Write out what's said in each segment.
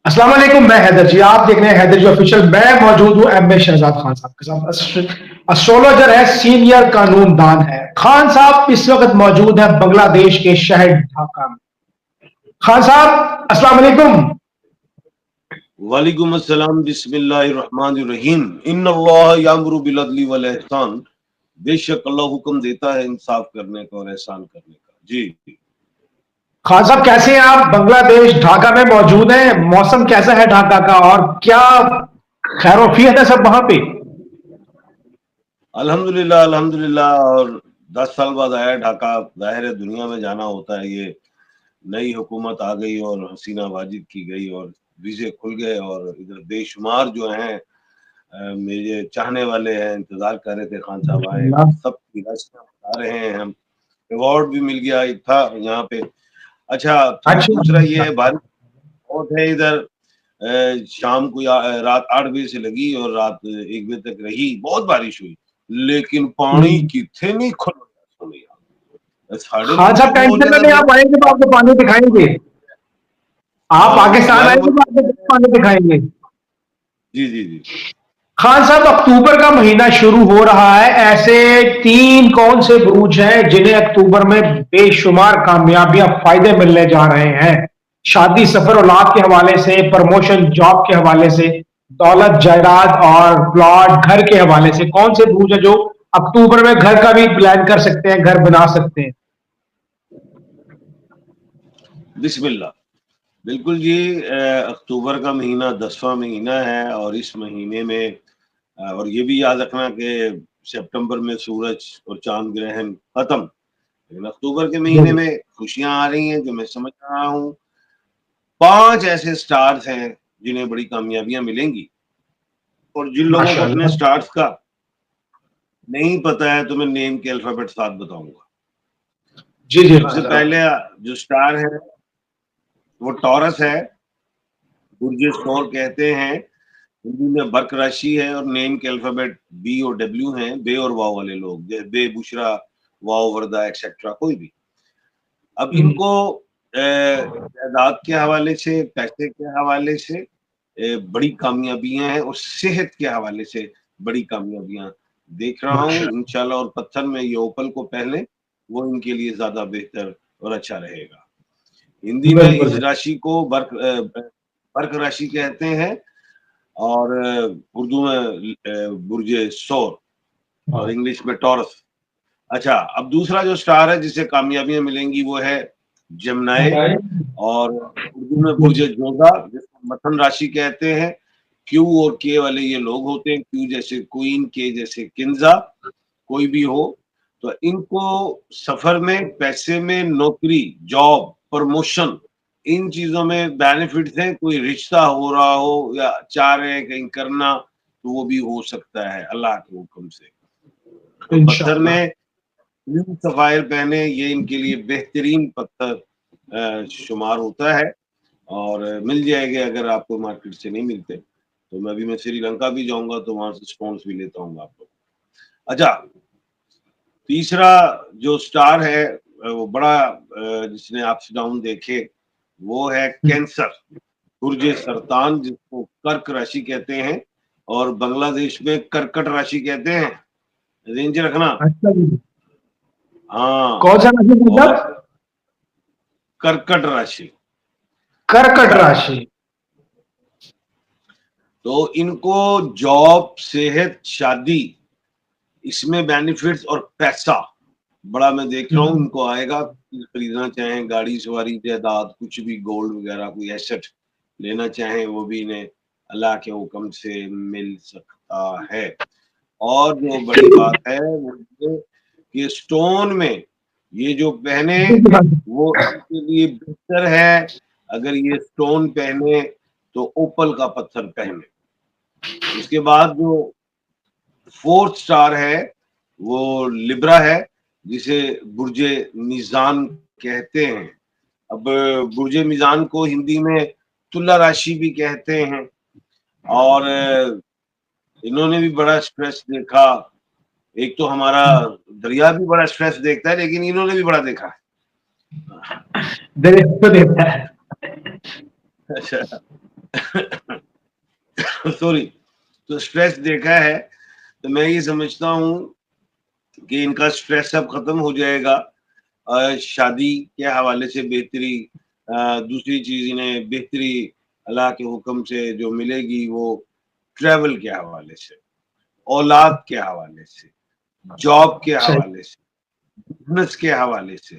अस्सलाम वालेकुम। मैं हैदर जी, आप देख रहे हैं हैदर जी ऑफिशियल। मैं मौजूद हूँ एम ए शहजाद खान साहब के साथ। एस्ट्रोलॉजर है, सीनियर कानून दान है। खान साहब इस वक्त मौजूद है बांग्लादेश के शहर ढाका में। खान साहब अस्सलाम वालेकुम। वालेकुम अस्सलाम, बिस्मिल्लाहिर्रहमानिर्रहीम। इन्नल्लाह यामुरु बिल अदली वल इहसान। बेशक अल्लाह हुक्म देता है इंसाफ करने का और एहसान करने का। जी। खान साहब कैसे हैं आप? बांग्लादेश ढाका में मौजूद हैं। मौसम कैसा है ढाका का, और क्या खैरोफियत है सब वहां पे? अल्हम्दुलिल्लाह अल्हम्दुलिल्लाह। और 10 साल बाद आया ढाका। जाहिर है दुनिया में जाना होता है। ये नई हुकूमत आ गई और हसीना वाजिद की गई और वीजे खुल गए और इधर बेशुमार जो हैं मेरे चाहने वाले हैं, इंतजार कर रहे थे खान साहब आए। सबकी राशियां बता रहे हैं हम। अवार्ड भी मिल गया, एक था यहाँ पे। अच्छा, तो दूसरा ये अच्छा। है, बारिश बहुत है इधर। शाम को रात 8 बजे से लगी और रात 1 बजे तक रही। बहुत बारिश हुई, लेकिन पानी कितने नहीं खुल साढ़े खान मुल्क साहब तो बहुत टेंशन में जगह नहीं, में। आप आएंगे तो आपको पानी दिखाएंगे। आप हाँ, पाकिस्तान हमारे आएंगे मुल्क। तो आपको पानी दिखाएंगे। जी जी जी। खान साहब, अक्टूबर का महीना शुरू हो रहा है। ऐसे तीन कौन से बुरूज हैं जिन्हें अक्टूबर में बेशुमार कामयाबियां, फायदे मिलने जा रहे हैं? शादी, सफर, औलाद के हवाले से, प्रमोशन, जॉब के हवाले से, दौलत, जायदाद और प्लॉट, घर के हवाले से कौन से बुरूज है जो अक्टूबर में घर का भी प्लान कर सकते हैं, घर बना सकते हैं? बिस्मिल्लाह। बिल्कुल जी। अक्टूबर का महीना 10वां महीना है और इस महीने में और ये भी याद रखना कि सितंबर में सूरज और चांद ग्रहण खत्म, लेकिन अक्टूबर के महीने में खुशियां आ रही हैं जो मैं समझ रहा हूँ। 5 ऐसे स्टार्स हैं जिन्हें बड़ी कामयाबियां मिलेंगी। और जिन लोगों को अपने माशाल्लाह। स्टार्स का नहीं पता है तो मैं नेम के अल्फाबेट साथ बताऊंगा। जी जी सबसे पहले जो स्टार है वो टॉरस है। बुर्ज सौर कहते हैं। हिंदी में बर्क राशि है और नेम के अल्फाबेट बी और डब्ल्यू हैं। बे और वाव वाले लोग, बे, बुशरा, वाव, वर्दा एक्सेट्रा, कोई भी। अब इनको जायदाद के हवाले से, पैसे के हवाले से बड़ी कामयाबियां हैं और सेहत के हवाले से बड़ी कामयाबियां देख रहा हूँ इंशाल्लाह। और पत्थर में ये ओपल को पहले, वो इनके लिए ज्यादा बेहतर और अच्छा रहेगा। हिंदी में इस बिल्कुल। राशि को बर्क राशि कहते हैं और उर्दू में बुर्ज सौर और इंग्लिश में टॉरस। अच्छा, अब दूसरा जो स्टार है जिससे कामयाबियां मिलेंगी वो है जमनाए और उर्दू में बुर्ज जोधा, जिसको मथन राशि कहते हैं। क्यू और के वाले ये लोग होते हैं। क्यू जैसे क्वीन, के जैसे किंजा, कोई भी हो। तो इनको सफर में, पैसे में, नौकरी, जॉब, प्रमोशन, इन चीजों में बेनिफिट्स हैं। कोई रिश्ता हो रहा हो या चाह रहे हैं कहीं करना, तो वो भी हो सकता है अल्लाह के हुक्म से। तो पत्थर इंशाल्लाह। में ब्लू सफायर पहने, ये इनके लिए बेहतरीन पत्थर शुमार होता है और मिल जाएंगे। अगर आपको मार्केट से नहीं मिलते तो मैं श्रीलंका भी जाऊंगा तो वहां से स्पॉन्स भी लेता हूँ आपको। अच्छा, तीसरा जो स्टार है वो बड़ा जिसने अप्स डाउन देखे, वो है कैंसर, बुर्ज सरतान, जिसको कर्क राशि कहते हैं और बांग्लादेश में कर्कट राशि कहते हैं। रेंज रखना। अच्छा जी। हाँ। कौन सा राशि और मतलब? कर्कट राशि। कर्कट अच्छा, राशि। तो इनको जॉब, सेहत, शादी, इसमें बेनिफिट्स और पैसा बड़ा मैं देख रहा हूँ इनको आएगा। खरीदना चाहें गाड़ी, सवारी, जायदाद, कुछ भी, गोल्ड वगैरह कोई एसेट लेना चाहें, वो भी इन्हें अल्लाह के हुक्म से मिल सकता है। और जो बड़ी बात है वो ये कि स्टोन में ये जो पहने वो इनके लिए बेहतर है। अगर ये स्टोन पहने तो ओपल का पत्थर पहने। उसके बाद जो फोर्थ स्टार है वो लिब्रा है, जिसे बुर्जे मीज़ान कहते हैं। अब बुर्जे मीज़ान को हिंदी में तुला राशि भी कहते हैं। और इन्होंने भी बड़ा स्ट्रेस देखा। एक तो हमारा दरिया भी बड़ा स्ट्रेस देखता है, लेकिन इन्होंने भी बड़ा देखा है। दरिया तो देता है। अच्छा, سوری، تو اسٹریس دیکھا ہے تو میں یہ سمجھتا ہوں کہ ان کا اسٹریس اب ختم ہو جائے گا. شادی کے حوالے سے بہتری، دوسری چیز انہیں بہتری اللہ کے حکم سے جو ملے گی وہ ٹریول کے حوالے سے، اولاد کے حوالے سے، جاب کے حوالے سے، بزنس کے حوالے سے،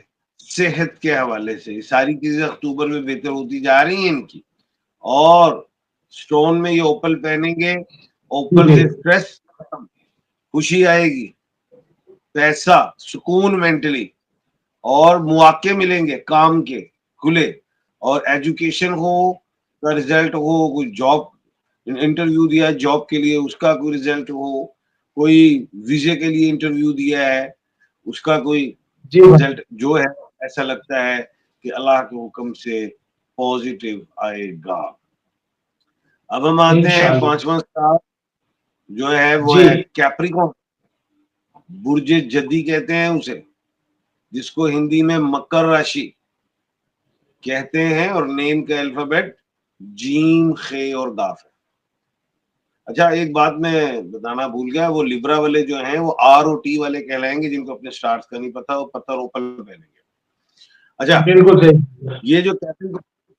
صحت کے حوالے سے. یہ ساری چیزیں اکتوبر میں بہتر ہوتی جا رہی ہیں ان کی. اور سٹون میں یہ اوپل پہنیں گے، اوپل سے اسٹریس ختم، خوشی آئے گی، پیسہ، سکون مینٹلی، اور مواقع ملیں گے کام کے کھلے. اور ایجوکیشن ہو کا رزلٹ ہو، کوئی جاب انٹرویو دیا جاب کے لیے اس کا کوئی رزلٹ ہو، کوئی ویزے کے لیے انٹرویو دیا ہے اس کا کوئی رزلٹ جو ہے، ایسا لگتا ہے کہ اللہ کے حکم سے پازیٹیو آئے گا. اب ہم آتے ہیں 5واں سٹار جو ہے وہ ہے کیپریکون، برج جدی کہتے ہیں اسے، جس کو ہندی میں مکر راشی کہتے ہیں، اور نیم کا الفابیٹ جیم، خے اور داف ہے. اچھا ایک بات میں بتانا بھول گیا، وہ لیبرا والے جو ہیں وہ آر او ٹی والے کہلائیں گے، جن کو اپنے سٹارز کا نہیں پتا، وہ پتھر اوپل پہنیں گے. اچھا بالکل، یہ جو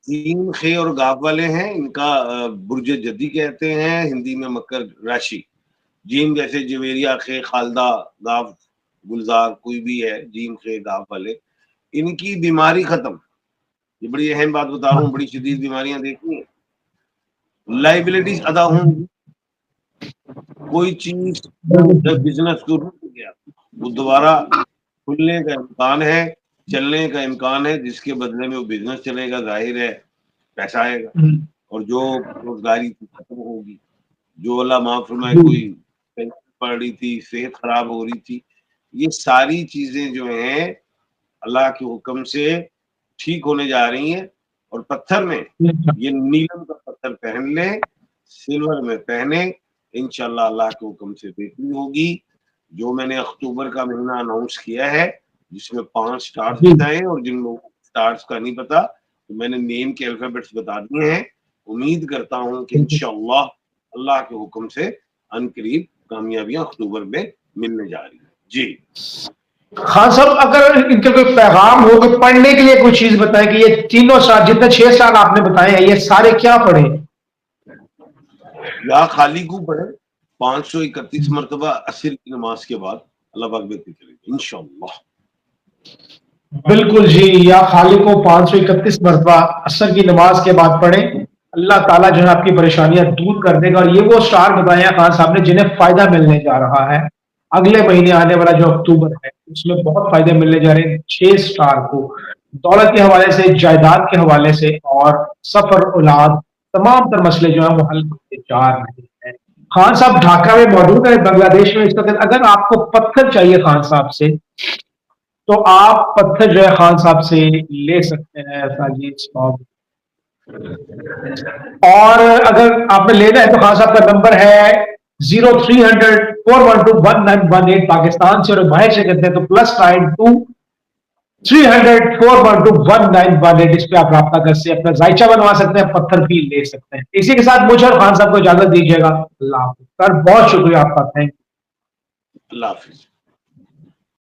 جیم، خے اور گاف والے ہیں ان کا برج جدی کہتے ہیں، ہندی میں مکر راشی. جیم جیسے جویریا، خے خالدہ، گاف گلزار، کوئی بھی ہے جیم خے گاف والے، ان کی بیماری ختم. یہ بڑی اہم بات بتا رہا ہوں، بڑی شدید بیماریاں دیکھی ہیں، لائبلٹیز ادا ہوں گی. کوئی چیز بزنس کو رک گیا وہ دوبارہ کھلنے کا امکان ہے، چلنے کا امکان ہے، جس کے بدلے میں وہ بزنس چلے گا، ظاہر ہے پیسہ آئے گا. اور جو روزگاری ختم ہوگی، جو اللہ معاف فرمائے کوئی پڑ رہی تھی، صحت خراب ہو رہی تھی، یہ ساری چیزیں جو ہیں اللہ کے حکم سے ٹھیک ہونے جا رہی ہیں. اور پتھر میں یہ نیلم کا پتھر پہن لیں، سلور میں پہنے، انشاءاللہ اللہ کے حکم سے بہتری ہوگی. جو میں نے اکتوبر کا مہینہ اناؤنس کیا ہے جس میں 5 سٹارز بتائے، اور جن لوگوں کو سٹارز کا نہیں پتا تو میں نے نیم کے الفابیٹس بتا دیے ہیں. امید کرتا ہوں کہ انشاءاللہ اللہ کے حکم سے عنقریب کامیابیاں اکتوبر میں ملنے جا رہی ہیں. جی خان صاحب، اگر ان کے کوئی پیغام ہو تو پڑھنے کے لیے کوئی چیز بتائیں کہ یہ تینوں سال جتنے 6 سال آپ نے بتائے ہیں یہ سارے کیا پڑھیں؟ یا خالی کو پڑھے 531 مرتبہ عصر کی نماز کے بعد، اللہ پاک بہتری کرے گا انشاءاللہ. بالکل جی، یا خالق کو 531 مرتبہ عصر کی نماز کے بعد پڑھیں، اللہ تعالیٰ جو ہے آپ کی پریشانیاں دور کر دے گا. اور یہ وہ سٹار بتائے ہیں خان صاحب نے جنہیں فائدہ ملنے جا رہا ہے اگلے مہینے آنے والا جو اکتوبر ہے، اس میں بہت فائدے ملنے جا رہے ہیں 6 سٹار کو، دولت کے حوالے سے، جائیداد کے حوالے سے، اور سفر، اولاد، تمام تر مسئلے جو ہیں وہ حل ہوتے جا رہے ہیں. خان صاحب ڈھاکہ میں موجود ہے بنگلہ دیش میں اس وقت. اگر آپ کو پتھر چاہیے خان صاحب سے تو آپ پتھر جو ہے خان صاحب سے لے سکتے ہیں اور اگر آپ نے لینا ہے تو خان صاحب کا نمبر ہے 0300-412-1918 پاکستان سے، اور باہر سے کرتے ہیں تو +92 300-412-1918. اس پہ آپ رابطہ کر سے اپنا ذائچہ بنوا سکتے ہیں، پتھر بھی لے سکتے ہیں. اسی کے ساتھ مجھے اور خان صاحب کو اجازت دیجیے گا. اللہ حافظ سر، بہت شکریہ آپ کا، تھینک یو. اللہ حافظ.